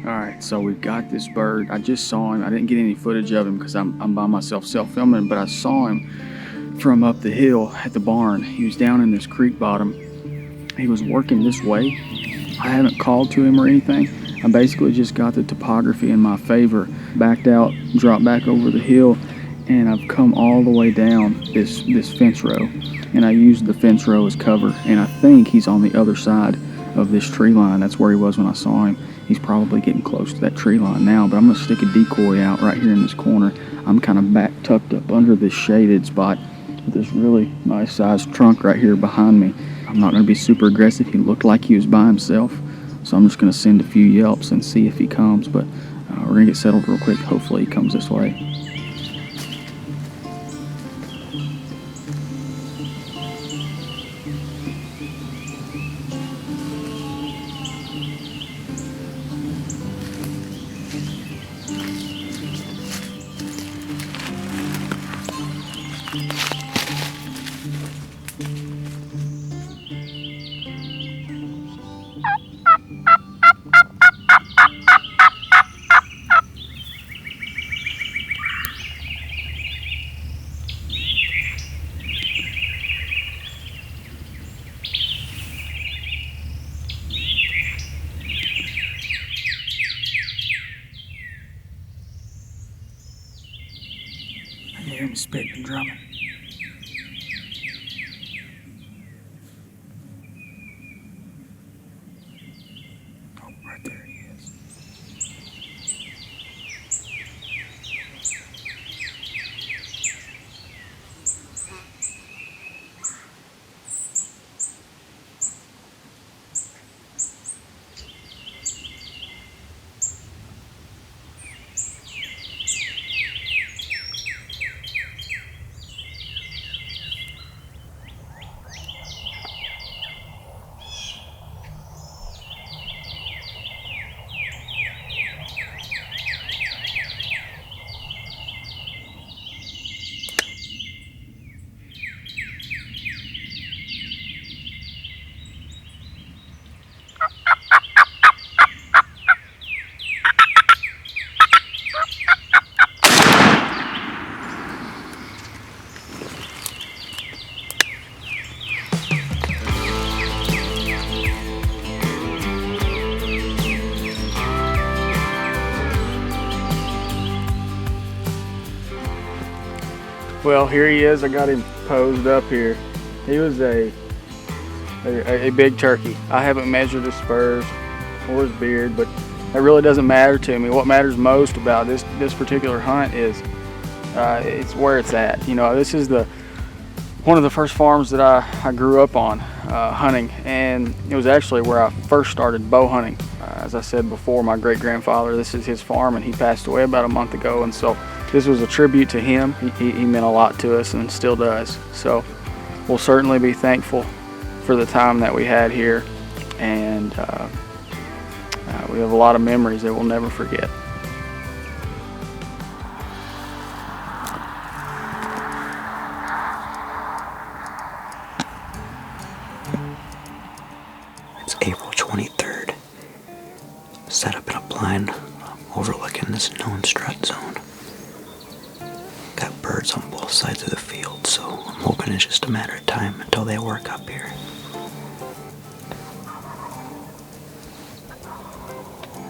Alright, so we've got this bird. I just saw him. I didn't get any footage of him because I'm by myself self-filming, but I saw him from up the hill at the barn. He was down in this creek bottom. He was working this way. I haven't called to him or anything. I basically just got the topography in my favor, backed out, dropped back over the hill, and I've come all the way down this fence row. And I used the fence row as cover, and I think he's on the other side of this tree line. That's where he was when I saw him. He's probably getting close to that tree line now, but I'm going to stick a decoy out right here in this corner. I'm kind of back tucked up under this shaded spot with this really nice sized trunk right here behind me. I'm not going to be super aggressive. He looked like he was by himself, so I'm just going to send a few yelps and see if he comes, but we're going to get settled real quick. Hopefully he comes this way. I can hear him spitting and drumming. Oh, right there he is. Well, here he is. I got him posed up here. He was a big turkey. I haven't measured his spurs or his beard, but that really doesn't matter to me. What matters most about this particular hunt is it's where it's at. You know, this is one of the first farms that I grew up on hunting, and it was actually where I first started bow hunting. As I said before, my great-grandfather, this is his farm, and he passed away about a month ago, and so this was a tribute to him. He meant a lot to us and still does. So we'll certainly be thankful for the time that we had here, and we have a lot of memories that we'll never forget. It's April 23rd. Set up in a blind overlooking this known strut zone. Got birds on both sides of the field, so I'm hoping it's just a matter of time until they work up here.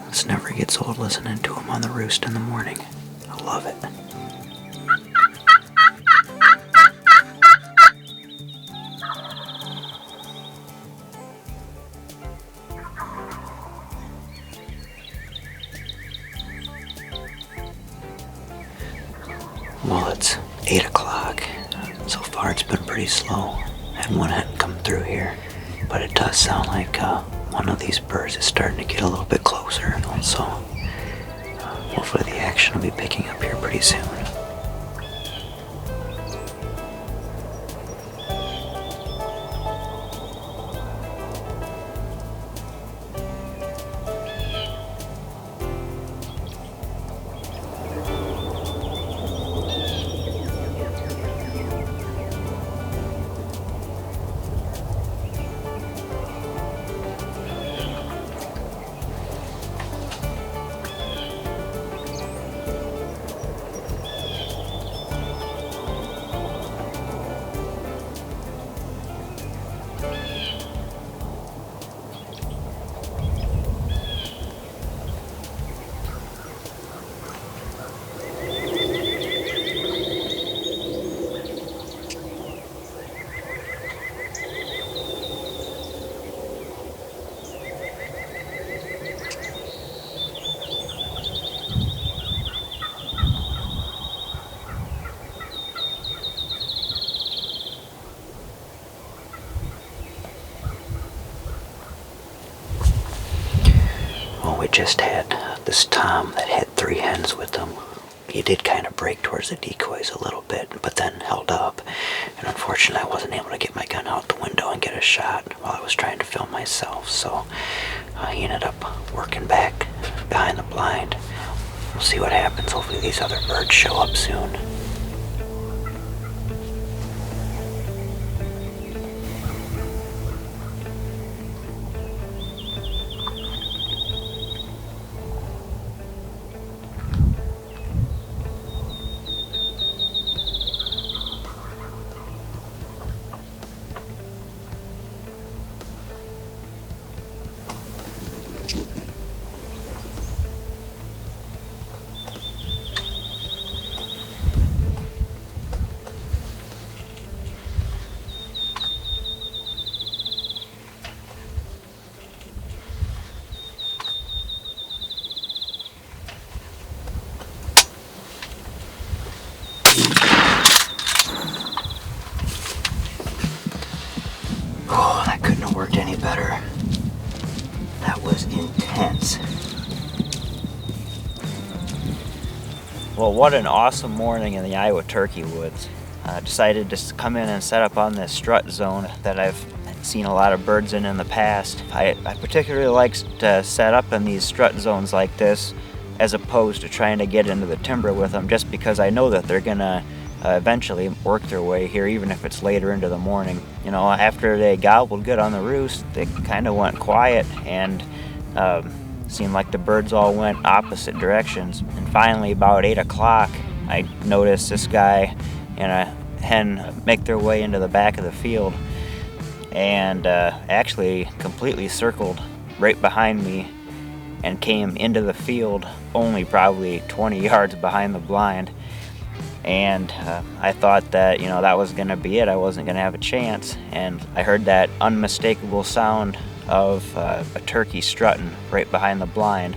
This never gets old listening to them on the roost in the morning. I love it. Well, it's 8 o'clock. So far it's been pretty slow, and one hadn't come through here. But it does sound like one of these birds is starting to get a little bit closer. So hopefully the action will be picking up here pretty soon. just had this tom that had 3 hens with him. He did kind of break towards the decoys a little bit, but then held up. And unfortunately, I wasn't able to get my gun out the window and get a shot while I was trying to film myself. So he ended up working back behind the blind. We'll see what happens. Hopefully these other birds show up soon. Oh, that couldn't have worked any better. That was intense. Well, what an awesome morning in the Iowa turkey woods. I decided to come in and set up on this strut zone that I've seen a lot of birds in the past. I particularly like to set up in these strut zones like this as opposed to trying to get into the timber with them, just because I know that they're gonna eventually work their way here, even if it's later into the morning. You know, after they gobbled good on the roost, they kind of went quiet and seemed like the birds all went opposite directions. And finally, about 8 o'clock, I noticed this guy and a hen make their way into the back of the field and actually completely circled right behind me and came into the field only probably 20 yards behind the blind. And I thought that, you know, that was gonna be it. I wasn't gonna have a chance. And I heard that unmistakable sound of a turkey strutting right behind the blind,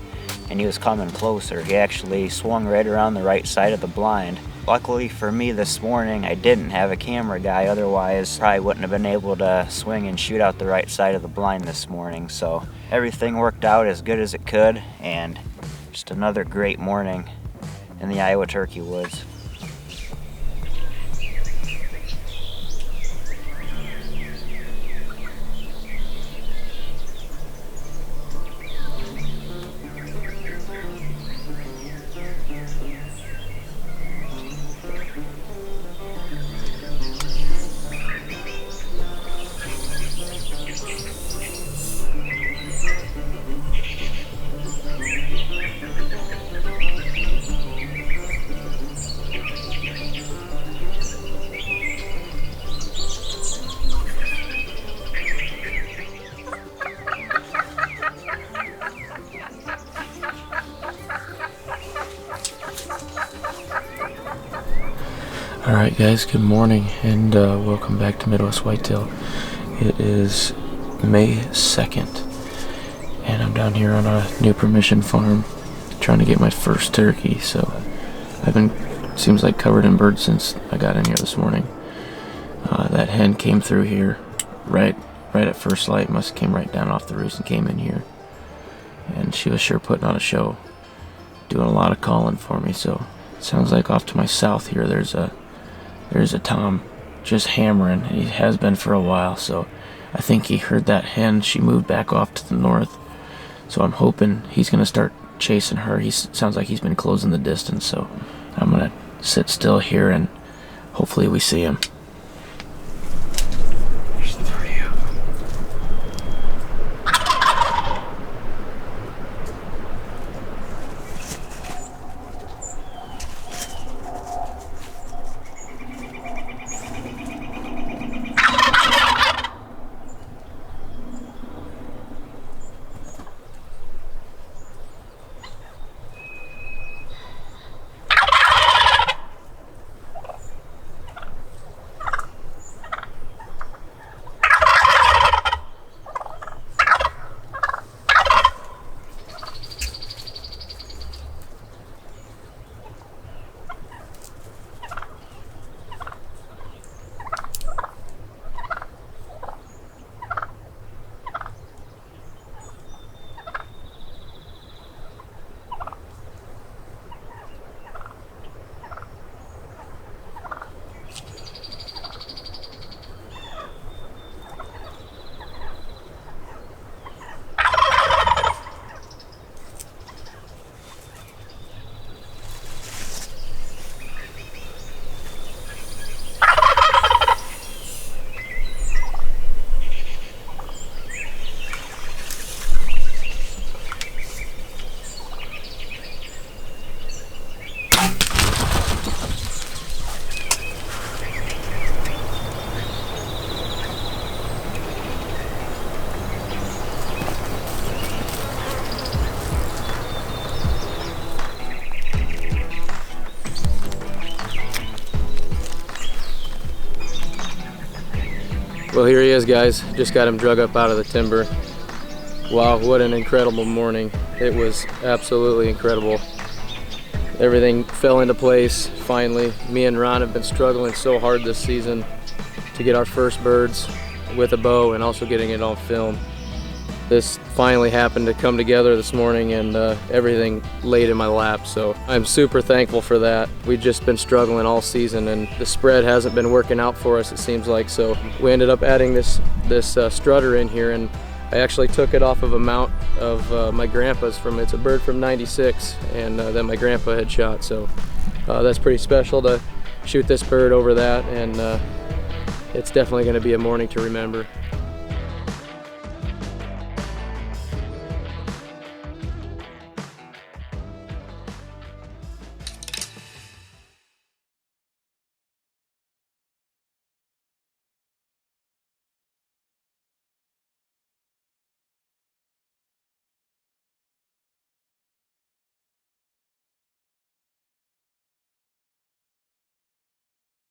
and he was coming closer. He actually swung right around the right side of the blind. Luckily for me this morning, I didn't have a camera guy, otherwise probably wouldn't have been able to swing and shoot out the right side of the blind this morning. So everything worked out as good as it could, and just another great morning in the Iowa turkey woods. Alright guys, good morning and welcome back to Midwest Whitetail. It is May 2nd and I'm down here on a new permission farm trying to get my first turkey. So I've been, seems like, covered in birds since I got in here this morning. That hen came through here right at first light, must have came right down off the roost and came in here. And she was sure putting on a show, doing a lot of calling for me. So it sounds like off to my south here there's a tom just hammering. He has been for a while, so I think he heard that hen. She moved back off to the north, so I'm hoping he's gonna start chasing her. He sounds like he's been closing the distance, so I'm gonna sit still here and hopefully we see him. There's 3 of them. Well, here he is, guys. Just got him drug up out of the timber. Wow, what an incredible morning. It was absolutely incredible. Everything fell into place finally. Me and Ron have been struggling so hard this season to get our first birds with a bow and also getting it on film. This finally happened to come together this morning, and everything laid in my lap, so I'm super thankful for that. We've just been struggling all season, and the spread hasn't been working out for us, it seems like, so we ended up adding this strutter in here, and I actually took it off of a mount of my grandpa's. It's a bird from '96, and that my grandpa had shot, so that's pretty special to shoot this bird over that, and it's definitely going to be a morning to remember.